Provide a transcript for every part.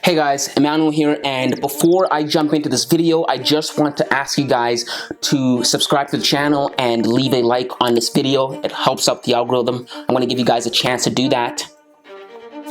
Hey guys, Emmanuel here, and before I jump into this video, I just want to ask you guys to subscribe to the channel and leave a like on this video. It helps out the algorithm. I'm going to give you guys a chance to do that.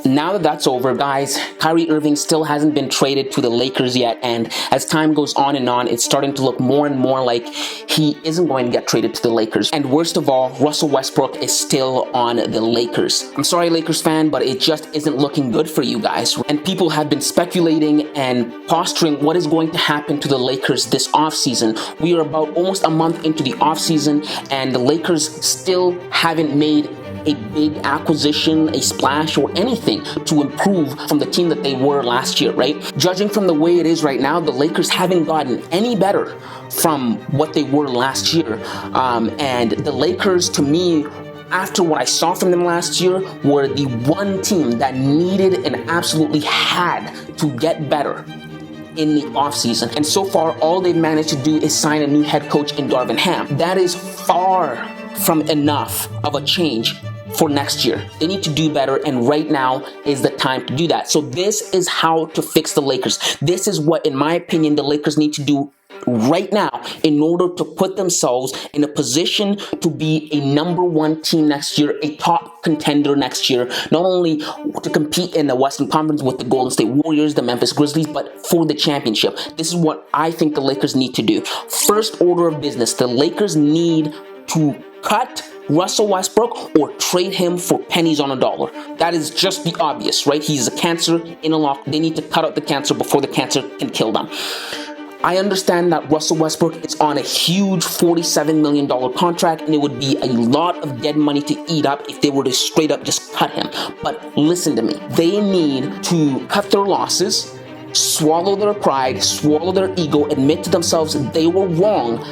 Now that that's over, guys, Kyrie Irving still hasn't been traded to the Lakers yet, and as time goes on, it's starting to look more and more like he isn't going to get traded to the Lakers. And worst of all, Russell Westbrook is still on the Lakers. I'm sorry, Lakers fan, but it just isn't looking good for you guys. And people have been speculating and posturing what is going to happen to the Lakers this offseason. We are about almost a month into the offseason, and the Lakers still haven't made a big acquisition, a splash, or anything to improve from the team that they were last year, right? Judging from the way it is right now, the Lakers haven't gotten any better from what they were last year. And the Lakers, to me, after what I saw from them last year, were the one team that needed and absolutely had to get better in the offseason. And so far, all they've managed to do is sign a new head coach in Darvin Ham. That is far from enough of a change for next year. They need to do better, and right now is the time to do that. So this is how to fix the Lakers. This is what, in my opinion, the Lakers need to do right now in order to put themselves in a position to be a #1 team next year, a top contender next year, not only to compete in the Western Conference with the Golden State Warriors, the Memphis Grizzlies, but for the championship. This is what I think the Lakers need to do. First order of business, the Lakers need to cut Russell Westbrook or trade him for pennies on a dollar. That is just the obvious, right? He's a cancer in a lock. They need to cut out the cancer before the cancer can kill them. I understand that Russell Westbrook is on a huge $47 million contract, and it would be a lot of dead money to eat up if they were to straight up just cut him. But listen to me. They need to cut their losses, swallow their pride, swallow their ego, admit to themselves that they were wrong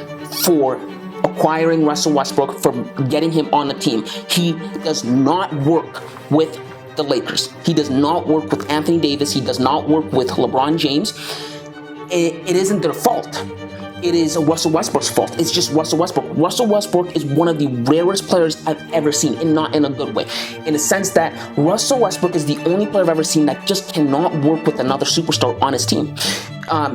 for acquiring Russell Westbrook, for getting him on the team. He does not work with the Lakers. He does not work with Anthony Davis. He does not work with LeBron James. It isn't their fault. It is Russell Westbrook's fault. It's just Russell Westbrook. Russell Westbrook is one of the rarest players I've ever seen, and not in a good way. In the sense that Russell Westbrook is the only player I've ever seen that just cannot work with another superstar on his team.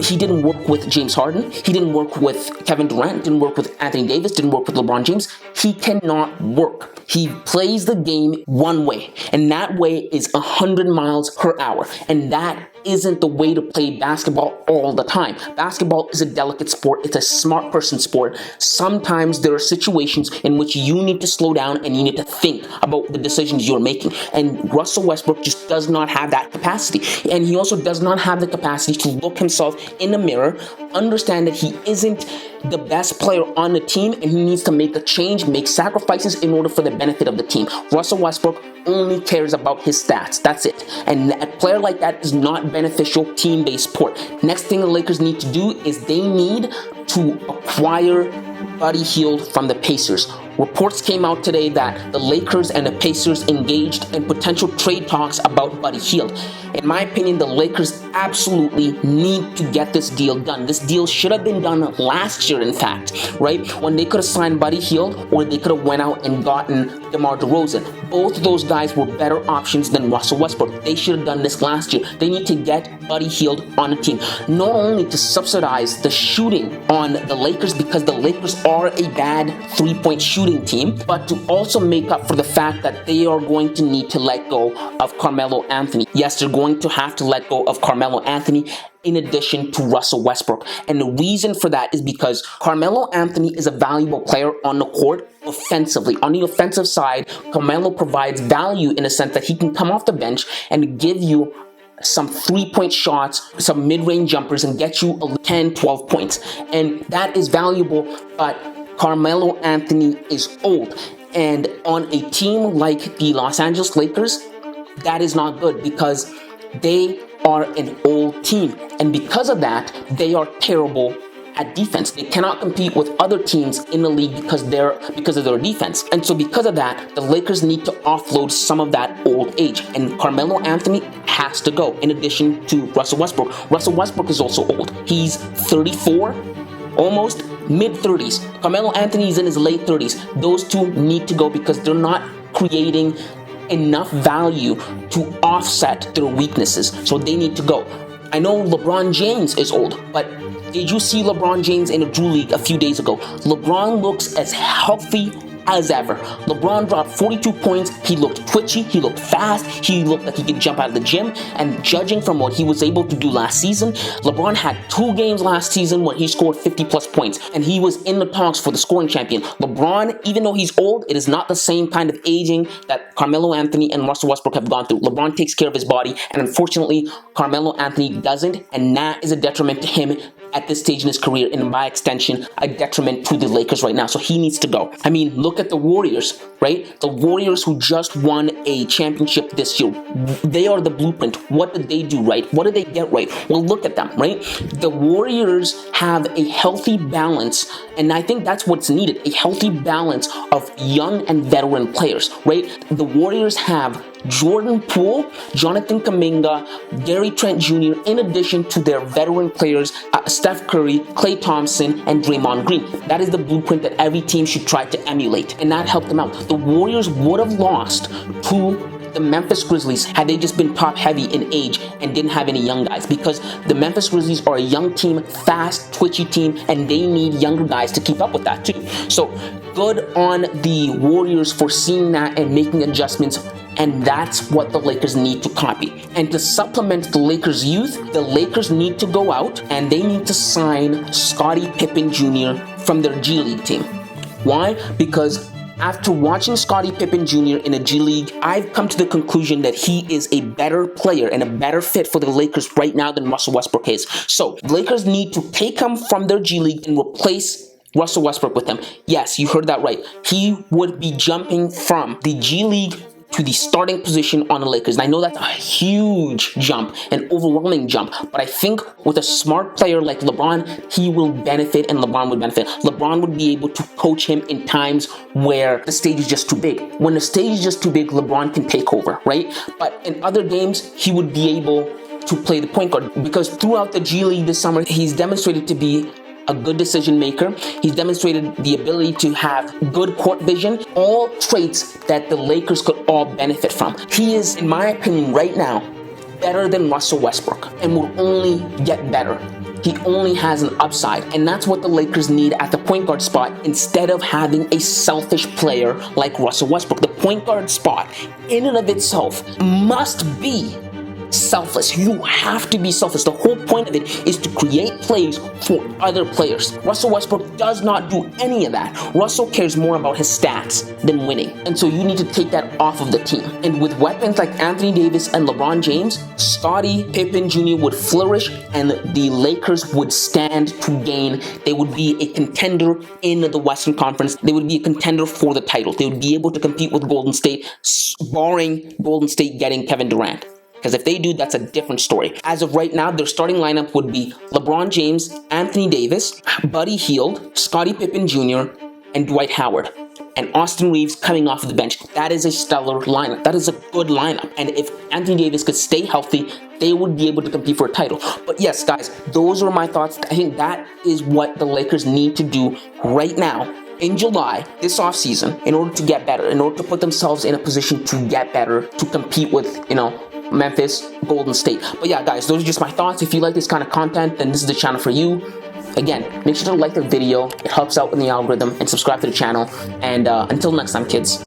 He didn't work with James Harden. He didn't work with Kevin Durant. Didn't work with Anthony Davis. Didn't work with LeBron James. He cannot work. He plays the game one way, and that way is 100 miles per hour. And that isn't the way to play basketball all the time. Basketball is a delicate sport. It's a smart person sport. Sometimes there are situations in which you need to slow down and you need to think about the decisions you're making. And Russell Westbrook just does not have that capacity. And he also does not have the capacity to look himself in the mirror, understand that he isn't the best player on the team, and he needs to make a change, make sacrifices in order for the benefit of the team. Russell Westbrook only cares about his stats. That's it. And a player like that is not beneficial team-based sport. Next thing the Lakers need to do is they need to acquire Buddy Hield from the Pacers. Reports came out today that the Lakers and the Pacers engaged in potential trade talks about Buddy Hield. In my opinion, the Lakers absolutely need to get this deal done. This deal should have been done last year, in fact, right? When they could have signed Buddy Hield, or they could have went out and gotten DeMar DeRozan. Both of those guys were better options than Russell Westbrook. They should have done this last year. They need to get Buddy Hield on the team. Not only to subsidize the shooting on the Lakers, because the Lakers are a bad three-point shooting team, but to also make up for the fact that they are going to need to let go of Carmelo Anthony. Yes, they're going to have to let go of Carmelo Anthony in addition to Russell Westbrook. And the reason for that is because Carmelo Anthony is a valuable player on the court offensively. On the offensive side, Carmelo provides value in a sense that he can come off the bench and give you some three-point shots, some mid-range jumpers, and get you 10, 12 points. And that is valuable, but Carmelo Anthony is old. And on a team like the Los Angeles Lakers, that is not good because they are an old team. And because of that, they are terrible at defense. They cannot compete with other teams in the league because of their defense. And so because of that, the Lakers need to offload some of that old age. And Carmelo Anthony has to go in addition to Russell Westbrook. Russell Westbrook is also old. He's 34, almost mid-30s. Carmelo Anthony is in his late 30s. Those two need to go because they're not creating enough value to offset their weaknesses, so they need to go. I know LeBron James is old, but did you see LeBron James in a Drew League a few days ago? LeBron looks as healthy as ever. LeBron dropped 42 points. He looked twitchy. He looked fast. He looked like he could jump out of the gym. And judging from what he was able to do last season, LeBron had 2 games last season where he scored 50-plus points. And he was in the talks for the scoring champion. LeBron, even though he's old, it is not the same kind of aging that Carmelo Anthony and Russell Westbrook have gone through. LeBron takes care of his body. And unfortunately, Carmelo Anthony doesn't. And that is a detriment to him at this stage in his career, and by extension, a detriment to the Lakers right now. So he needs to go. I mean, look at the Warriors, right? The Warriors who just won a championship this year. They are the blueprint. What did they do right? What did they get right? Well, look at them, right? The Warriors have a healthy balance, and I think that's what's needed, a healthy balance of young and veteran players, right? The Warriors have Jordan Poole, Jonathan Kuminga, Gary Trent Jr., in addition to their veteran players, Steph Curry, Klay Thompson, and Draymond Green. That is the blueprint that every team should try to emulate, and that helped them out. The Warriors would have lost to the Memphis Grizzlies had they just been top heavy in age and didn't have any young guys, because the Memphis Grizzlies are a young team, fast, twitchy team, and they need younger guys to keep up with that too. So good on the Warriors for seeing that and making adjustments, and that's what the Lakers need to copy. And to supplement the Lakers' youth, the Lakers need to go out and they need to sign Scottie Pippen Jr. from their G League team. Why? Because after watching Scottie Pippen Jr. in a G League, I've come to the conclusion that he is a better player and a better fit for the Lakers right now than Russell Westbrook is. So the Lakers need to take him from their G League and replace Russell Westbrook with him. Yes, you heard that right. He would be jumping from the G League to the starting position on the Lakers. And I know that's a huge jump, an overwhelming jump, but I think with a smart player like LeBron, he will benefit and LeBron would benefit. LeBron would be able to coach him in times where the stage is just too big. When the stage is just too big, LeBron can take over, right? But in other games, he would be able to play the point guard, because throughout the G League this summer, he's demonstrated to be a good decision maker. He's demonstrated the ability to have good court vision, all traits that the Lakers could all benefit from. He is, in my opinion, right now, better than Russell Westbrook and will only get better. He only has an upside, and that's what the Lakers need at the point guard spot instead of having a selfish player like Russell Westbrook. The point guard spot, in and of itself, must be selfless. You have to be selfless. The whole point of it is to create plays for other players. Russell Westbrook does not do any of that. Russell cares more about his stats than winning. And so you need to take that off of the team. And with weapons like Anthony Davis and LeBron James, Scottie Pippen Jr. would flourish and the Lakers would stand to gain. They would be a contender in the Western Conference. They would be a contender for the title. They would be able to compete with Golden State, barring Golden State getting Kevin Durant. Because if they do, that's a different story. As of right now, their starting lineup would be LeBron James, Anthony Davis, Buddy Hield, Scottie Pippen Jr., and Dwight Howard. And Austin Reeves coming off the bench. That is a stellar lineup. That is a good lineup. And if Anthony Davis could stay healthy, they would be able to compete for a title. But yes, guys, those are my thoughts. I think that is what the Lakers need to do right now in July, this offseason, in order to get better, in order to put themselves in a position to get better, to compete with, Memphis, Golden State. But yeah, guys, those are just my thoughts. If you like this kind of content, then this is the channel for you. Again, make sure to like the video. It helps out in the algorithm, and subscribe to the channel. And until next time, kids.